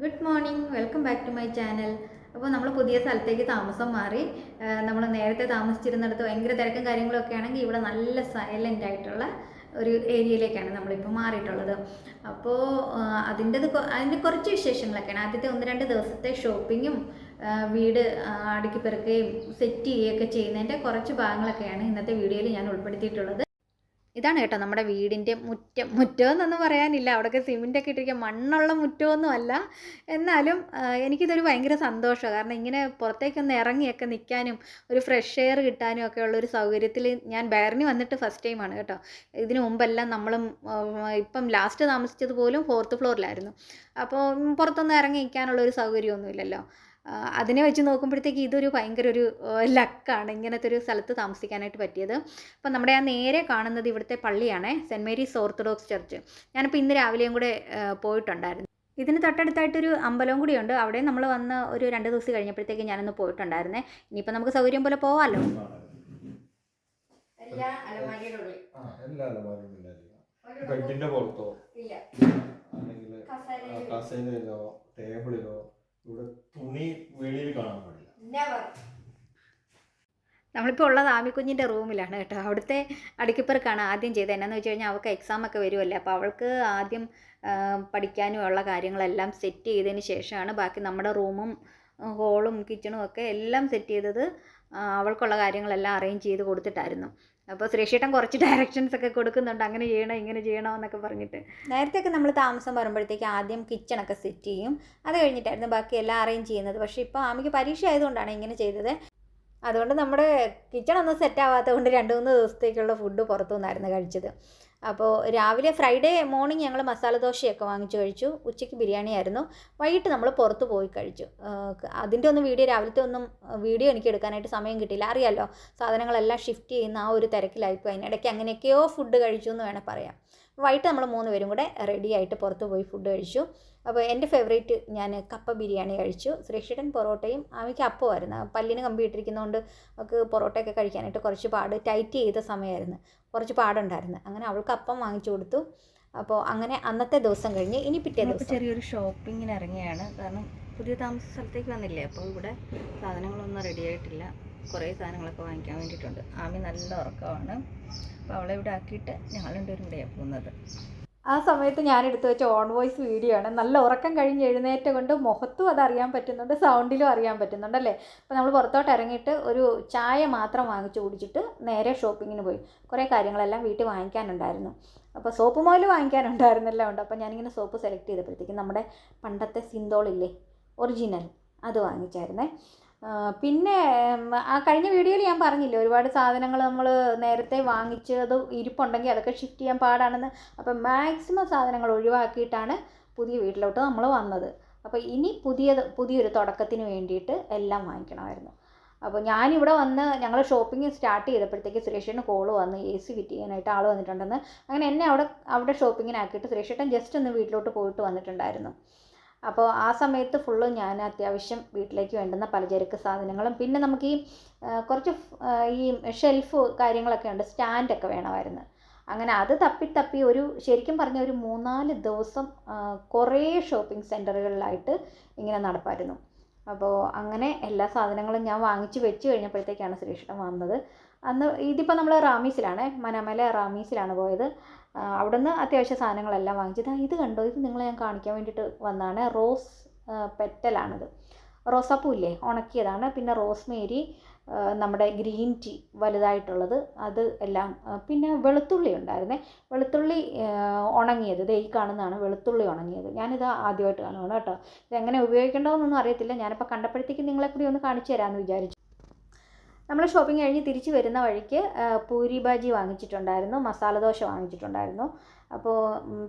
Good morning, welcome back to my channel. അപ്പോൾ നമ്മൾ പുതിയ സ്ഥലത്തേക്ക് താമസം മാറി. നമ്മൾ നേരത്തെ താമസിച്ചിരുന്നിടത്ത് ഭയങ്കര തിരക്കും കാര്യങ്ങളൊക്കെ ആണെങ്കിൽ ഇവിടെ നല്ല സൈലൻ്റ് ആയിട്ടുള്ള ഒരു ഏരിയയിലേക്കാണ് നമ്മളിപ്പോൾ മാറിയിട്ടുള്ളത്. അപ്പോൾ അതിൻ്റെ കുറച്ച് വിശേഷങ്ങളൊക്കെയാണ്. ആദ്യത്തെ 1-2 ദിവസത്തെ ഷോപ്പിങ്ങും വീട് അടുക്കി പെറുക്കുകയും സെറ്റ് ചെയ്യുകയൊക്കെ ചെയ്യുന്നതിൻ്റെ കുറച്ച് ഭാഗങ്ങളൊക്കെയാണ് ഇന്നത്തെ വീഡിയോയിൽ ഞാൻ ഉൾപ്പെടുത്തിയിട്ടുള്ളത്. ഇതാണ് കേട്ടോ നമ്മുടെ വീടിൻ്റെ മുറ്റമെന്നൊന്നും പറയാനില്ല, അവിടെയൊക്കെ സിമെൻ്റൊക്കെ ഇട്ടിരിക്കുക, മണ്ണുള്ള മുറ്റമൊന്നും അല്ല. എന്നാലും എനിക്കിതൊരു ഭയങ്കര സന്തോഷമാണ്. കാരണം ഇങ്ങനെ പുറത്തേക്കൊന്ന് ഇറങ്ങിയൊക്കെ നിൽക്കാനും ഒരു ഫ്രഷ് എയർ കിട്ടാനും ഒക്കെ ഉള്ളൊരു സൗകര്യത്തിൽ ഞാൻ ബെയറിന് വന്നിട്ട് ഫസ്റ്റ് ടൈമാണ് കേട്ടോ. ഇതിനു മുമ്പെല്ലാം നമ്മളും ഇപ്പം ലാസ്റ്റ് താമസിച്ചത് പോലും 4th ഫ്ലോറിലായിരുന്നു. അപ്പോൾ പുറത്തൊന്നും ഇറങ്ങി നിൽക്കാനുള്ളൊരു സൗകര്യമൊന്നുമില്ലല്ലോ. അതിനെ വെച്ച് നോക്കുമ്പോഴത്തേക്ക് ഇതൊരു ഭയങ്കര ഒരു ലക്കാണ് ഇങ്ങനത്തെ ഒരു സ്ഥലത്ത് താമസിക്കാനായിട്ട് പറ്റിയത്. അപ്പം നമ്മുടെ ആ നേരെ കാണുന്നത് ഇവിടുത്തെ പള്ളിയാണ്, സെൻറ്റ് മേരീസ് ഓർത്തഡോക്സ് ചർച്ച്. ഞാനിപ്പോൾ ഇന്ന് രാവിലെയും കൂടെ പോയിട്ടുണ്ടായിരുന്നു. ഇതിന് തൊട്ടടുത്തായിട്ടൊരു അമ്പലവും കൂടിയുണ്ട്. അവിടെ നമ്മൾ വന്ന് ഒരു 2 ദിവസം കഴിഞ്ഞപ്പോഴത്തേക്ക് ഞാനൊന്ന് പോയിട്ടുണ്ടായിരുന്നേ. ഇനിയിപ്പോൾ നമുക്ക് സൗകര്യം പോലെ പോവാമല്ലോ. ബെഡിന്റെ പുറത്തോ അല്ലെങ്കിൽ കസേരയിലോ ടേബിളിലോ ഇവിടെ തുണി വെളിയിൽ കാണാൻ പാടില്ല. നമ്മളിപ്പോൾ ഉള്ളത് ആമിക്കുഞ്ഞിൻ്റെ റൂമിലാണ് കേട്ടോ. അവിടുത്തെ അടുക്കിപ്പറക്കാണ് ആദ്യം ചെയ്തത്. എന്നാന്ന് വെച്ച് കഴിഞ്ഞാൽ അവൾക്ക് എക്സാമൊക്കെ വരുമല്ലേ, അപ്പോൾ അവൾക്ക് ആദ്യം പഠിക്കാനും ഉള്ള കാര്യങ്ങളെല്ലാം സെറ്റ് ചെയ്തതിന് ശേഷമാണ് ബാക്കി നമ്മുടെ റൂമും ഹോളും കിച്ചണും ഒക്കെ എല്ലാം സെറ്റ് ചെയ്തത്. അവൾക്കുള്ള കാര്യങ്ങളെല്ലാം അറേഞ്ച് ചെയ്ത് കൊടുത്തിട്ടായിരുന്നു. അപ്പോൾ ശ്രീഷേട്ടൻ കുറച്ച് ഡയറക്ഷൻസ് ഒക്കെ കൊടുക്കുന്നുണ്ട്, അങ്ങനെ ചെയ്യണം ഇങ്ങനെ ചെയ്യണം എന്നൊക്കെ പറഞ്ഞിട്ട്. നേരത്തെയൊക്കെ നമ്മൾ താമസം വരുമ്പോഴത്തേക്ക് ആദ്യം കിച്ചണൊക്കെ സെറ്റ് ചെയ്യും, അത് കഴിഞ്ഞിട്ടായിരുന്നു ബാക്കി എല്ലാം അറേഞ്ച് ചെയ്യുന്നത്. പക്ഷേ ഇപ്പോൾ ആമിക്ക് പരീക്ഷ ആയതുകൊണ്ടാണ് ഇങ്ങനെ ചെയ്തത്. അതുകൊണ്ട് നമ്മുടെ കിച്ചണൊന്നും സെറ്റാവാത്തത് കൊണ്ട് 2-3 ദിവസത്തേക്കുള്ള ഫുഡ് പുറത്തുനിന്നായിരുന്നു കഴിച്ചത്. അപ്പോൾ രാവിലെ ഫ്രൈഡേ മോർണിംഗ് ഞങ്ങൾ മസാല ദോശയൊക്കെ വാങ്ങിച്ച് കഴിച്ചു. ഉച്ചയ്ക്ക് ബിരിയാണി ആയിരുന്നു. വൈകിട്ട് നമ്മൾ പുറത്ത് പോയി കഴിച്ചു. അതിൻ്റെ ഒന്നും രാവിലത്തെ ഒന്നും വീഡിയോ എനിക്ക് എടുക്കാനായിട്ട് സമയം കിട്ടിയില്ല. അറിയാമല്ലോ, സാധനങ്ങളെല്ലാം ഷിഫ്റ്റ് ചെയ്യുന്ന ആ ഒരു തിരക്കിലായിപ്പോൾ അതിനിടയ്ക്ക് അങ്ങനെയൊക്കെയോ ഫുഡ് കഴിച്ചു എന്ന് വേണേൽ പറയാം. വൈകിട്ട് നമ്മൾ 3 പേരും കൂടെ റെഡി ആയിട്ട് പുറത്ത് പോയി ഫുഡ് കഴിച്ചു. അപ്പോൾ എൻ്റെ ഫേവറേറ്റ് ഞാൻ കപ്പ ബിരിയാണി കഴിച്ചു. ശ്രീഷേട്ടൻ പൊറോട്ടയും ആമിക്ക് അപ്പമായിരുന്നു. പല്ലിന് കമ്പി ഇട്ടിരിക്കുന്നതുകൊണ്ട് അവൾക്ക് പൊറോട്ടയൊക്കെ കഴിക്കാനായിട്ട് കുറച്ച് ടൈറ്റ് ചെയ്ത സമയമായിരുന്നു, കുറച്ച് പാടുണ്ടായിരുന്നു. അങ്ങനെ അവൾക്ക് അപ്പം വാങ്ങിച്ചു കൊടുത്തു. അപ്പോൾ അങ്ങനെ അന്നത്തെ ദിവസം കഴിഞ്ഞ് ഇനി പിറ്റേ ദിവസം ചെറിയൊരു ഷോപ്പിങ്ങിന് ഇറങ്ങിയാണ്. കാരണം പുതിയ താമസ സ്ഥലത്തേക്ക് വന്നില്ലേ, അപ്പോൾ ഇവിടെ സാധനങ്ങളൊന്നും റെഡി ആയിട്ടില്ല. കുറേ സാധനങ്ങളൊക്കെ വാങ്ങിക്കാൻ വേണ്ടിയിട്ടുണ്ട്. ആമി നല്ല ഉറക്കമാണ്. അപ്പോൾ അവളെ ഇവിടെ ആക്കിയിട്ട് ഞങ്ങൾ രണ്ടുപേരും കൂടെയാണ് പോകുന്നത്. ആ സമയത്ത് ഞാൻ എടുത്തു വെച്ച ഓൺ വോയിസ് വീഡിയോ ആണ്. നല്ല ഉറക്കം കഴിഞ്ഞ് എഴുന്നേറ്റ കൊണ്ട് മുഖത്തും അത് അറിയാൻ പറ്റുന്നുണ്ട്, സൗണ്ടിലും അറിയാൻ പറ്റുന്നുണ്ടല്ലേ. അപ്പോൾ നമ്മൾ പുറത്തോട്ട് ഇറങ്ങിയിട്ട് ഒരു ചായ മാത്രം വാങ്ങിച്ച് കുടിച്ചിട്ട് നേരെ ഷോപ്പിങ്ങിന് പോയി. കുറേ കാര്യങ്ങളെല്ലാം വീട്ടിൽ വാങ്ങിക്കാനുണ്ടായിരുന്നു. അപ്പോൾ സോപ്പ് മോല് വാങ്ങിക്കാനുണ്ടായിരുന്നെല്ലാം ഉണ്ട്. അപ്പോൾ ഞാനിങ്ങനെ സോപ്പ് സെലക്ട് ചെയ്തപ്പോഴത്തേക്കും നമ്മുടെ പണ്ടത്തെ സിന്തോളില്ലേ, ഒറിജിനൽ, അത് വാങ്ങിച്ചായിരുന്നേ. പിന്നെ ആ കഴിഞ്ഞ വീഡിയോയിൽ ഞാൻ പറഞ്ഞില്ലേ, ഒരുപാട് സാധനങ്ങൾ നമ്മൾ നേരത്തെ വാങ്ങിച്ചത് ഇരിപ്പുണ്ടെങ്കിൽ അതൊക്കെ ഷിഫ്റ്റ് ചെയ്യാൻ പാടാണെന്ന്. അപ്പം മാക്സിമം സാധനങ്ങൾ ഒഴിവാക്കിയിട്ടാണ് പുതിയ വീട്ടിലോട്ട് നമ്മൾ വന്നത്. അപ്പോൾ ഇനി പുതിയൊരു തുടക്കത്തിന് വേണ്ടിയിട്ട് എല്ലാം വാങ്ങിക്കണമായിരുന്നു. അപ്പോൾ ഞാനിവിടെ വന്ന് ഞങ്ങൾ ഷോപ്പിംഗ് സ്റ്റാർട്ട് ചെയ്തപ്പോഴത്തേക്ക് സുരേഷേട്ടന് കോള് വന്ന് AC ഫിറ്റ് ചെയ്യാനായിട്ട് ആൾ വന്നിട്ടുണ്ടെന്ന്. അങ്ങനെ എന്നെ അവിടെ ഷോപ്പിങ്ങിനാക്കിയിട്ട് സുരേഷേട്ടൻ ജസ്റ്റ് ഒന്ന് വീട്ടിലോട്ട് പോയിട്ട് വന്നിട്ടുണ്ടായിരുന്നു. അപ്പോൾ ആ സമയത്ത് ഫുള്ള് ഞാൻ അത്യാവശ്യം വീട്ടിലേക്ക് വേണ്ടുന്ന പലചരക്ക് സാധനങ്ങളും പിന്നെ നമുക്ക് കുറച്ച് ഈ ഷെൽഫ് കാര്യങ്ങളൊക്കെ ഉണ്ട്, സ്റ്റാൻഡൊക്കെ വേണമായിരുന്നു. അങ്ങനെ അത് തപ്പി ശരിക്കും പറഞ്ഞ ഒരു 3-4 ദിവസം കുറേ ഷോപ്പിംഗ് സെൻറ്ററുകളിലായിട്ട് ഇങ്ങനെ നടപ്പായിരുന്നു. അപ്പോൾ അങ്ങനെ എല്ലാ സാധനങ്ങളും ഞാൻ വാങ്ങിച്ച് വെച്ച് കഴിഞ്ഞപ്പോഴത്തേക്കാണ് സുരേഷേട്ടൻ വന്നത്. അന്ന് ഇതിപ്പോൾ നമ്മൾ റാമീസിലാണ്, മനാമല റാമീസിലാണ് പോയത്. അവിടുന്ന് അത്യാവശ്യ സാധനങ്ങളെല്ലാം വാങ്ങിച്ചത്. ഇത് കണ്ടോ, ഇത് നിങ്ങളെ ഞാൻ കാണിക്കാൻ വേണ്ടിയിട്ട് വന്നതാണ്. റോസ് പെറ്റലാണിത്, റോസാപ്പൂ ഇല്ലേ, ഉണക്കിയതാണ്. പിന്നെ റോസ്മേരി, നമ്മുടെ ഗ്രീൻ ടീ വലുതായിട്ടുള്ളത്, അത് എല്ലാം. പിന്നെ വെളുത്തുള്ളി ഉണ്ടായിരുന്നേ, വെളുത്തുള്ളി ഉണങ്ങിയത്, ദേ ഈ കാണുന്നതാണ് വെളുത്തുള്ളി ഉണങ്ങിയത്. ഞാനിത് ആദ്യമായിട്ട് കാണുകയാണ് കേട്ടോ. ഇതെങ്ങനെ ഉപയോഗിക്കേണ്ടതെന്നൊന്നും അറിയത്തില്ല. ഞാനിപ്പോൾ കണ്ടപ്പോഴത്തേക്ക് നിങ്ങളെ കൂടി ഒന്ന് കാണിച്ചു തരാമെന്ന് വിചാരിച്ചു. നമ്മൾ ഷോപ്പിംഗ് കഴിഞ്ഞ് തിരിച്ച് വരുന്ന വഴിക്ക് പൂരി ബാജി വാങ്ങിച്ചിട്ടുണ്ടായിരുന്നു, മസാല ദോശ വാങ്ങിച്ചിട്ടുണ്ടായിരുന്നു. അപ്പോൾ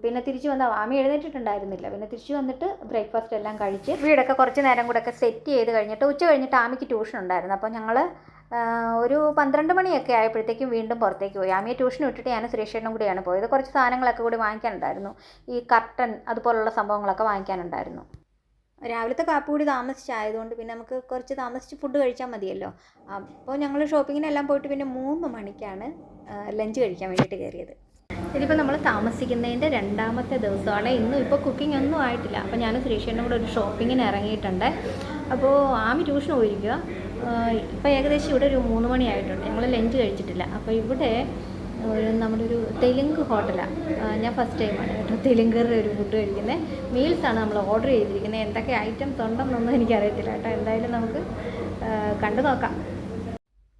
പിന്നെ തിരിച്ച് വന്ന ആമി എഴുന്നേറ്റിട്ടുണ്ടായിരുന്നില്ല. പിന്നെ തിരിച്ച് വന്നിട്ട് ബ്രേക്ക്ഫാസ്റ്റ് എല്ലാം കഴിച്ച് വീടൊക്കെ കുറച്ച് നേരം കൂടെ ഒക്കെ സെറ്റ് ചെയ്ത് കഴിഞ്ഞിട്ട് ഉച്ച കഴിഞ്ഞിട്ട് ആമിക്ക് ട്യൂഷൻ ഉണ്ടായിരുന്നു. അപ്പോൾ ഞങ്ങൾ ഒരു 12 മണിയൊക്കെ ആയപ്പോഴത്തേക്കും വീണ്ടും പുറത്തേക്ക് പോയി. ആമിയെ ട്യൂഷൻ വിട്ടിട്ട് ഞാൻ സുരേഷേട്ടനും കൂടിയാണ് പോയത്. കുറച്ച് സാധനങ്ങളൊക്കെ കൂടി വാങ്ങിക്കാനുണ്ടായിരുന്നു, ഈ കർട്ടൻ അതുപോലുള്ള സംഭവങ്ങളൊക്കെ വാങ്ങിക്കാനുണ്ടായിരുന്നു. രാവിലത്തെ കാപ്പി കൂടി താമസിച്ചായതുകൊണ്ട് പിന്നെ നമുക്ക് കുറച്ച് താമസിച്ച് ഫുഡ് കഴിച്ചാൽ മതിയല്ലോ. അപ്പോൾ ഞങ്ങൾ ഷോപ്പിങ്ങിനെല്ലാം പോയിട്ട് പിന്നെ 3 മണിക്കാണ് ലഞ്ച് കഴിക്കാൻ വേണ്ടിയിട്ട് കയറിയത്. ഇതിപ്പോൾ നമ്മൾ താമസിക്കുന്നതിൻ്റെ 2ാമത്തെ ദിവസമാണ്. ഇന്നും ഇപ്പോൾ കുക്കിംഗ് ഒന്നും ആയിട്ടില്ല. അപ്പോൾ ഞാൻ സുരേഷേൻ്റെ കൂടെ ഒരു ഷോപ്പിങ്ങിന് ഇറങ്ങിയിട്ടുണ്ട്. അപ്പോൾ ആമി ട്യൂഷൻ പോയിരിക്കുക. ഇപ്പോൾ ഏകദേശം ഇവിടെ ഒരു 3 മണിയായിട്ടുണ്ട്. ഞങ്ങൾ ലഞ്ച് കഴിച്ചിട്ടില്ല. അപ്പോൾ ഇവിടെ നമ്മുടെ ഒരു തെലുങ്ക് ഹോട്ടലാണ്. ഞാൻ ഫസ്റ്റ് ടൈമാണ് കേട്ടോ തെലുങ്കരുടെ ഒരു ഫുഡ് കഴിക്കുന്നത്. മീൽസാണ് നമ്മൾ ഓർഡർ ചെയ്തിരിക്കുന്നത്. എന്തൊക്കെ ഐറ്റംസ് ഉണ്ടെന്നൊന്നും എനിക്കറിയത്തില്ല കേട്ടോ. എന്തായാലും നമുക്ക് കണ്ടു നോക്കാം.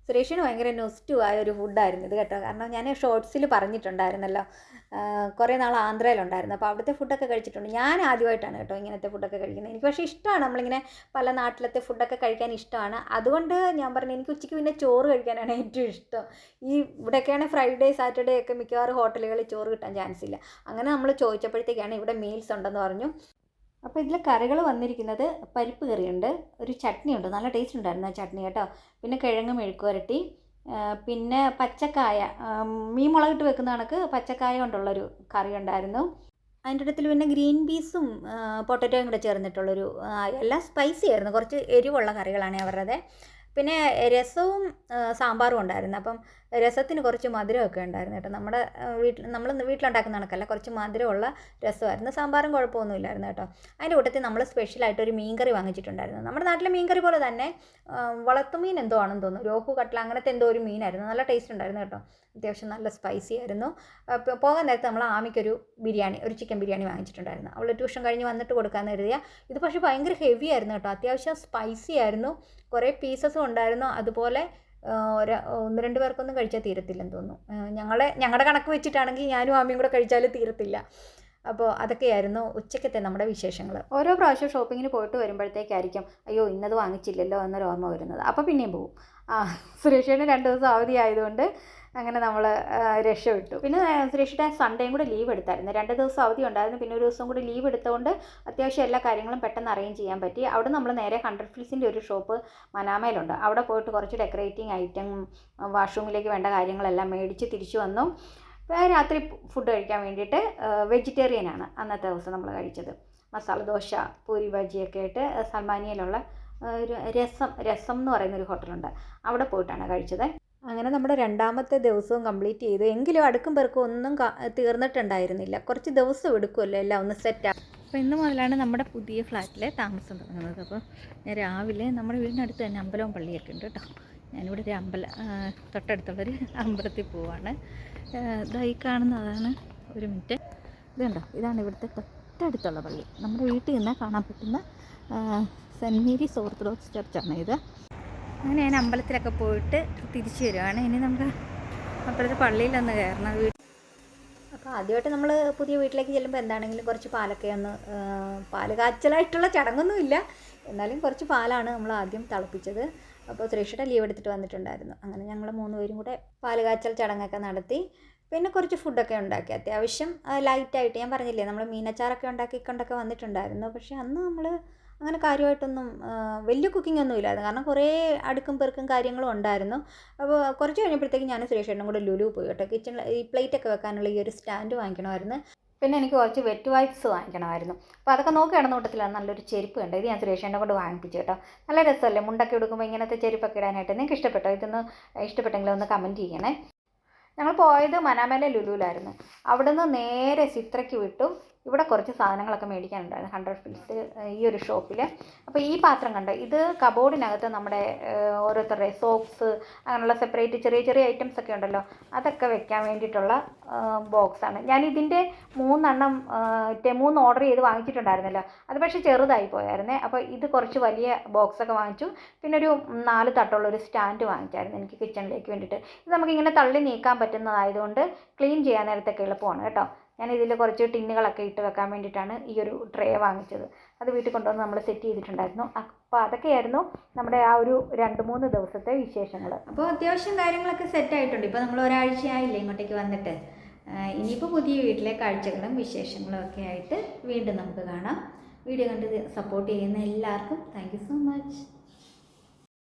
സുരേഷിന് ഭയങ്കര നൊസ്റ്റു ആയ ഒരു ഫുഡായിരുന്നു ഇത് കേട്ടോ. കാരണം ഞാൻ ഷോർട്സിൽ പറഞ്ഞിട്ടുണ്ടായിരുന്നല്ലോ, കുറേ നാൾ ആന്ധ്രയിലുണ്ടായിരുന്നു. അപ്പോൾ അവിടുത്തെ ഫുഡൊക്കെ കഴിച്ചിട്ടുണ്ട്. ഞാൻ ആദ്യമായിട്ടാണ് കേട്ടോ ഇങ്ങനത്തെ ഫുഡൊക്കെ കഴിക്കുന്നത്. എനിക്ക് പക്ഷേ ഇഷ്ടമാണ്, നമ്മളിങ്ങനെ പല നാട്ടിലത്തെ ഫുഡൊക്കെ കഴിക്കാൻ ഇഷ്ടമാണ്. അതുകൊണ്ട് ഞാൻ പറഞ്ഞു എനിക്ക് ഉച്ചയ്ക്ക് പിന്നെ ചോറ് കഴിക്കാനാണ് ഏറ്റവും ഇഷ്ടം. ഈ ഇവിടെയൊക്കെയാണ് ഫ്രൈഡേ സാറ്റർഡേ ഒക്കെ മിക്കവാറും ഹോട്ടലുകളിൽ ചോറ് കിട്ടാൻ ചാൻസ് ഇല്ല. അങ്ങനെ നമ്മൾ ചോദിച്ചപ്പോഴത്തേക്കാണ് ഇവിടെ മീൽസ് ഉണ്ടെന്ന് പറഞ്ഞു. അപ്പോൾ ഇതിൽ കറികൾ വന്നിരിക്കുന്നത് പരിപ്പ് കറിയുണ്ട്, ഒരു ചട്നി ഉണ്ട്, നല്ല ടേസ്റ്റ് ഉണ്ടായിരുന്നു ആ ചട്നി കേട്ടോ. പിന്നെ കിഴങ്ങ് മെഴുക്കുവരട്ടി, പിന്നെ പച്ചക്കായ, മീൻ മുളകിട്ട് വെക്കുന്ന കണക്ക് പച്ചക്കായ കൊണ്ടുള്ളൊരു കറി ഉണ്ടായിരുന്നു. അതിൻ്റെ ഇടത്തിൽ പിന്നെ ഗ്രീൻ പീസും പൊട്ടറ്റോയും കൂടെ ചേർന്നിട്ടുള്ളൊരു, എല്ലാം സ്പൈസി ആയിരുന്നു. കുറച്ച് എരിവുള്ള കറികളാണ് അവരുടെ. പിന്നെ രസവും സാമ്പാറും ഉണ്ടായിരുന്നു. അപ്പം രസത്തിന് കുറച്ച് മധുരമൊക്കെ ഉണ്ടായിരുന്നു കേട്ടോ. നമ്മൾ വീട്ടിലുണ്ടാക്കുന്ന കണക്കല്ല, കുറച്ച് മധുരമുള്ള രസമായിരുന്നു. സാമ്പാറും കുഴപ്പമൊന്നുമില്ലായിരുന്നു കേട്ടോ. അതിൻ്റെ കൂട്ടത്തിൽ നമ്മൾ സ്പെഷ്യലായിട്ടൊരു മീൻകറി വാങ്ങിച്ചിട്ടുണ്ടായിരുന്നു. നമ്മുടെ നാട്ടിലെ മീൻകറി പോലെ തന്നെ വളർത്തുമീൻ എന്തോ ആണെന്ന് തോന്നുന്നു, രോഹു കട്ട്ല അങ്ങനത്തെ എന്തോ ഒരു മീനായിരുന്നു. നല്ല ടേസ്റ്റ് ഉണ്ടായിരുന്നു കേട്ടോ. അത്യാവശ്യം നല്ല സ്പൈസി ആയിരുന്നു. പോകാൻ നേരത്ത് നമ്മൾ ആമിക്കൊരു ബിരിയാണി, ഒരു ചിക്കൻ ബിരിയാണി വാങ്ങിച്ചിട്ടുണ്ടായിരുന്നു. അവൾ ട്യൂഷൻ കഴിഞ്ഞ് വന്നിട്ട് കൊടുക്കാമെന്ന് കരുതിയ. ഇത് പക്ഷേ ഭയങ്കര ഹെവി ആയിരുന്നു കേട്ടോ. അത്യാവശ്യം സ്പൈസി ആയിരുന്നു. കുറേ പീസസും ഉണ്ടായിരുന്നു. അതുപോലെ 1-2 പേർക്കൊന്നും കഴിച്ചാൽ തീരത്തില്ലെന്ന് തോന്നുന്നു. ഞങ്ങളുടെ കണക്ക് വെച്ചിട്ടാണെങ്കിൽ ഞാനും ആമിയും കൂടെ കഴിച്ചാലും തീരത്തില്ല. അപ്പോൾ അതൊക്കെയായിരുന്നു ഉച്ചക്കത്തെ നമ്മുടെ വിശേഷങ്ങൾ. ഓരോ പ്രാവശ്യം ഷോപ്പിങ്ങിന് പോയിട്ട് വരുമ്പോഴത്തേക്കായിരിക്കും അയ്യോ ഇന്നത് വാങ്ങിച്ചില്ലല്ലോ എന്നൊരു ഓർമ്മ വരുന്നത്. അപ്പോൾ പിന്നെയും പോകും. സുരേഷിന് 2 ദിവസം അവധി ആയതുകൊണ്ട് അങ്ങനെ നമ്മൾ രക്ഷപ്പെട്ടു. പിന്നെ സുരേഷിൻ്റെ സൺഡേയും കൂടെ ലീവ് എടുത്തായിരുന്നു. 2 ദിവസം അവധി ഉണ്ടായിരുന്നു. പിന്നെ ഒരു ദിവസം കൂടി ലീവ് എടുത്തുകൊണ്ട് അത്യാവശ്യം എല്ലാ കാര്യങ്ങളും പെട്ടെന്ന് അറേഞ്ച് ചെയ്യാൻ പറ്റി. അവിടെ നമ്മൾ നേരെ 100 ഫിൽസിൻ്റെ ഒരു ഷോപ്പ് മനാമയിലുണ്ട്. അവിടെ പോയിട്ട് കുറച്ച് ഡെക്കറേറ്റിംഗ് ഐറ്റം, വാഷ്റൂമിലേക്ക് വേണ്ട കാര്യങ്ങളെല്ലാം മേടിച്ച് തിരിച്ചു വന്നു. രാത്രി ഫുഡ് കഴിക്കാൻ വേണ്ടിയിട്ട് വെജിറ്റേറിയനാണ് അന്നത്തെ ദിവസം നമ്മൾ കഴിച്ചത്. മസാല ദോശ, പൂരി ബജിയൊക്കെ ആയിട്ട് സൽമാനിയയിലുള്ള ഒരു രസം എന്ന് പറയുന്നൊരു ഹോട്ടലുണ്ട്, അവിടെ പോയിട്ടാണ് കഴിച്ചത്. അങ്ങനെ നമ്മുടെ 2ാമത്തെ ദിവസവും കംപ്ലീറ്റ് ചെയ്തു. എങ്കിലും അടുക്കും പെറുക്കും ഒന്നും തീർന്നിട്ടുണ്ടായിരുന്നില്ല. കുറച്ച് ദിവസം എടുക്കുമല്ലോ എല്ലാം ഒന്ന് സെറ്റാണ്. അപ്പോൾ ഇന്ന് മുതലാണ് നമ്മുടെ പുതിയ ഫ്ലാറ്റിലെ താമസം തുടങ്ങുന്നത്. അപ്പോൾ ഞാൻ രാവിലെ നമ്മുടെ വീടിനടുത്ത് തന്നെ അമ്പലവും പള്ളിയൊക്കെ ഉണ്ട് കേട്ടോ. ഞാനിവിടെ ഒരു തൊട്ടടുത്തുള്ളൊരു അമ്പലത്തിൽ പോവാണ്. ഇതായി കാണുന്നതാണ്, ഒരു മിനിറ്റ്, ഇതുണ്ടോ, ഇതാണ് ഇവിടുത്തെ തൊട്ടടുത്തുള്ള പള്ളി. നമ്മുടെ വീട്ടിൽ നിന്നാൽ കാണാൻ പറ്റുന്ന സെൻറ്റ് മേരീസ് ഓർത്തഡോക്സ് ചർച്ചാണ് ഇത്. അങ്ങനെ ഞാൻ അമ്പലത്തിലൊക്കെ പോയിട്ട് തിരിച്ചു വരുവാണ്. ഇനി നമുക്ക് അപ്പുറത്തെ പള്ളിയിലൊന്ന് കയറണം. അപ്പോൾ ആദ്യമായിട്ട് നമ്മൾ പുതിയ വീട്ടിലേക്ക് ചെല്ലുമ്പോൾ എന്താണെങ്കിലും കുറച്ച് പാലൊക്കെ പാല് കാച്ചലായിട്ടുള്ള ചടങ്ങൊന്നുമില്ല, എന്നാലും കുറച്ച് പാലാണ് നമ്മൾ ആദ്യം തിളപ്പിച്ചത്. അപ്പോൾ സുരേഷിയുടെ ലീവ് എടുത്തിട്ട് വന്നിട്ടുണ്ടായിരുന്നു. അങ്ങനെ ഞങ്ങൾ 3 പേരും കൂടെ പാല് കാച്ചൽ ചടങ്ങൊക്കെ നടത്തി. പിന്നെ കുറച്ച് ഫുഡൊക്കെ ഉണ്ടാക്കി, അത്യാവശ്യം ലൈറ്റായിട്ട്. ഞാൻ പറഞ്ഞില്ലേ നമ്മൾ മീനച്ചാറൊക്കെ ഉണ്ടാക്കിക്കൊണ്ടൊക്കെ വന്നിട്ടുണ്ടായിരുന്നു. പക്ഷേ അന്ന് നമ്മൾ അങ്ങനെ കാര്യമായിട്ടൊന്നും വലിയ കുക്കിംഗ് ഒന്നും ഇല്ലായിരുന്നു. കാരണം കുറേ അടുക്കും പെറുക്കും കാര്യങ്ങളും ഉണ്ടായിരുന്നു. അപ്പോൾ കുറച്ച് കഴിഞ്ഞപ്പോഴത്തേക്കും ഞാൻ സുരേഷേട്ടനും കൂടെ ലുലു പോയി കേട്ടോ. കിച്ചണിൽ ഈ പ്ലേറ്റൊക്കെ വെക്കാനുള്ള ഈ ഒരു സ്റ്റാൻഡ് വാങ്ങിക്കണമായിരുന്നു. പിന്നെ എനിക്ക് കുറച്ച് വെറ്റ് വൈപ്സ് വാങ്ങിക്കണമായിരുന്നു. അപ്പോൾ അതൊക്കെ നോക്കി കിടന്ന കൂട്ടത്തിലാണ് നല്ലൊരു ചെരുപ്പ് കണ്ടത്. ഇത് ഞാൻ സുരേഷേട്ടനെ കൊണ്ട് വാങ്ങിപ്പിച്ചു കേട്ടോ. നല്ല രസമല്ലേ മുണ്ടൊക്കെ എടുക്കുമ്പോൾ ഇങ്ങനത്തെ ചെരുപ്പൊക്കെ ഇടാനായിട്ട്. നിങ്ങൾക്ക് ഇഷ്ടപ്പെട്ടോ? ഇതൊന്ന് ഇഷ്ടപ്പെട്ടെങ്കിൽ ഒന്ന് കമൻറ്റ് ചെയ്യണേ. ഞങ്ങൾ പോയത് മനാമയിലെ ലുലുവിലായിരുന്നു. അവിടെ നിന്ന് നേരെ ചിത്രയ്ക്ക് വിട്ടു. ഇവിടെ കുറച്ച് സാധനങ്ങളൊക്കെ മേടിക്കാനുണ്ടായിരുന്നു 100 ഫിൽസ് ഈ ഒരു ഷോപ്പിൽ. അപ്പോൾ ഈ പാത്രം കണ്ടോ, ഇത് കബോർഡിനകത്ത് നമ്മുടെ ഓരോരുത്തരുടെ സോക്സ് അങ്ങനെയുള്ള സെപ്പറേറ്റ് ചെറിയ ചെറിയ ഐറ്റംസ് ഒക്കെ ഉണ്ടല്ലോ, അതൊക്കെ വെക്കാൻ വേണ്ടിയിട്ടുള്ള ബോക്സാണ്. ഞാൻ ഇതിൻ്റെ 3 ഓർഡർ ചെയ്ത് വാങ്ങിച്ചിട്ടുണ്ടായിരുന്നല്ലോ, അത് പക്ഷേ ചെറുതായി പോയായിരുന്നേ. അപ്പോൾ ഇത് കുറച്ച് വലിയ ബോക്സൊക്കെ വാങ്ങിച്ചു. പിന്നെ ഒരു 4 തട്ടുള്ളൊരു സ്റ്റാൻഡ് വാങ്ങിച്ചായിരുന്നു എനിക്ക് കിച്ചണിലേക്ക് വേണ്ടിയിട്ട്. ഇത് നമുക്കിങ്ങനെ തള്ളി നീക്കാൻ പറ്റുന്നതായതുകൊണ്ട് ക്ലീൻ ചെയ്യാൻ നേരത്തൊക്കെ എളുപ്പമാണ് കേട്ടോ. ഞാൻ ഇതിൽ കുറച്ച് ടിന്നുകളൊക്കെ ഇട്ട് വെക്കാൻ വേണ്ടിയിട്ടാണ് ഈ ഒരു ട്രേ വാങ്ങിച്ചത്. അത് വീട്ടിൽ കൊണ്ടുവന്ന് നമ്മൾ സെറ്റ് ചെയ്തിട്ടുണ്ടായിരുന്നു. അപ്പോൾ അതൊക്കെയായിരുന്നു നമ്മുടെ ആ ഒരു 2-3 ദിവസത്തെ വിശേഷങ്ങൾ. അപ്പോൾ അത്യാവശ്യം കാര്യങ്ങളൊക്കെ സെറ്റായിട്ടുണ്ട്. ഇപ്പോൾ നമ്മൾ ഒരാഴ്ചയായില്ലേ ഇങ്ങോട്ടേക്ക് വന്നിട്ട്. ഇനിയിപ്പോൾ പുതിയ വീട്ടിലെ കാഴ്ചകളും വിശേഷങ്ങളും ഒക്കെ ആയിട്ട് വീണ്ടും നമുക്ക് കാണാം. വീഡിയോ കണ്ട് സപ്പോർട്ട് ചെയ്യുന്ന എല്ലാവർക്കും താങ്ക് യു സോ മച്ച്.